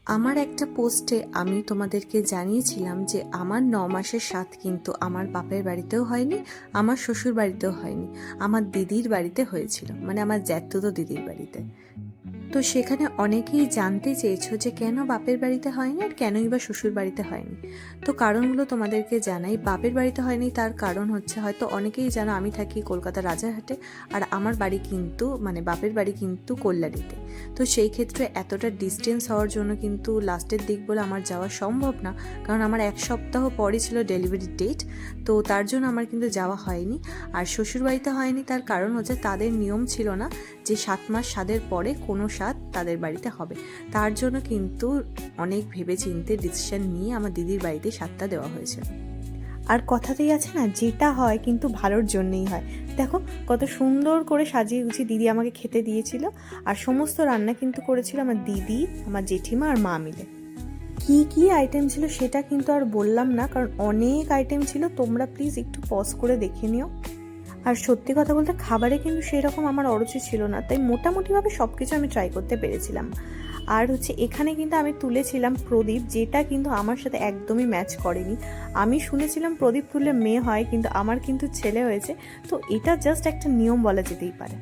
আমার একটা পোস্টে আমি তোমাদেরকে জানিয়েছিলাম যে আমার ৯ মাসের স্বাদ কিন্তু আমার বাপের বাড়িতেও হয়নি, আমার শ্বশুর বাড়িতেও হয়নি, আমার দিদির বাড়িতে হয়েছিল, মানে আমার জ্যাঠতুতো দিদির বাড়িতে। তো সেখানে অনেকেই জানতে চেয়েছো যে কেন বাপের বাড়িতে হয়নি আর কেনই বা শ্বশুর বাড়িতে হয়নি। তো কারণগুলো তোমাদেরকে জানাই। বাপের বাড়িতে হয়নি তার কারণ হচ্ছে, হয়তো অনেকেই জানো আমি থাকি কলকাতা রাজারহাটে, আর আমার বাড়ি কিন্তু মানে বাপের বাড়ি কিন্তু কল্যাণীতে। তো সেই ক্ষেত্রে এতটা ডিস্টেন্স হওয়ার জন্য কিন্তু লাস্টের দিক বলে আমার যাওয়া সম্ভব না, কারণ আমার 1 সপ্তাহ পরই ছিল ডেলিভারি ডেট। তো তার জন্য আমার কিন্তু যাওয়া হয়নি। আর শ্বশুরবাড়িতে হয়নি তার কারণ হচ্ছে তাদের নিয়ম ছিল না যে 7 মাস স্বাদের পরে কোনো স্বাদ তাদের বাড়িতে হবে। তার জন্য কিন্তু অনেক ভেবে চিন্তে ডিসিশন নিয়ে আমার দিদির বাড়িতে স্বাদটা দেওয়া হয়েছিল। আর কথাতেই আছে না, যেটা হয় কিন্তু ভালোর জন্যই হয়। দেখো কত সুন্দর করে সাজিয়ে গুছিয়ে দিদি আমাকে খেতে দিয়েছিল। আর সমস্ত রান্না কিন্তু করেছিল আমার দিদি, আমার জেঠিমা আর মা মিলে। কি কি আইটেম ছিল সেটা কিন্তু আর বললাম না, কারণ অনেক আইটেম ছিল। তোমরা প্লিজ একটু পজ করে দেখে নিও। আর সত্যি কথা বলতে খাবারে কিন্তু সেরকম আমার অরুচি ছিল না, তাই মোটামুটিভাবে সব কিছু আমি ট্রাই করতে পেরেছিলাম। আর এখানে কিন্তু আমি তুলেছিলাম প্রদীপ, যেটা কিন্তু আমার সাথে একদমই ম্যাচ করেনি। আমি শুনেছিলাম প্রদীপ তুললে মেয়ে হয়, কিন্তু আমার কিন্তু ছেলে হয়েছে। তো এটা জাস্ট একটা নিয়ম বলা যেতেই পারে।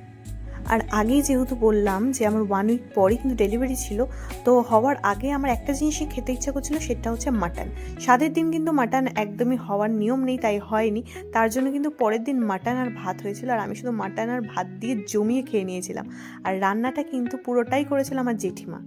আর আগেই যেহেতু বললাম যে আমার 1 উইক পরে কিন্তু ডেলিভারি ছিল, তো হওয়ার আগে আমার একটা জিনিসই খেতে ইচ্ছা করছিল, সেটা হচ্ছে মাটন। স্বাদের দিন কিন্তু মাটন একদমই হওয়ার নিয়ম নেই, তাই হয়নি। তার জন্য কিন্তু পরের দিন মাটন আর ভাত হয়েছিল, আর আমি শুধু মাটন আর ভাত দিয়ে জমিয়ে খেয়ে নিয়েছিলাম। আর রান্নাটা কিন্তু পুরোটাই করেছিল আমার জেঠিমা।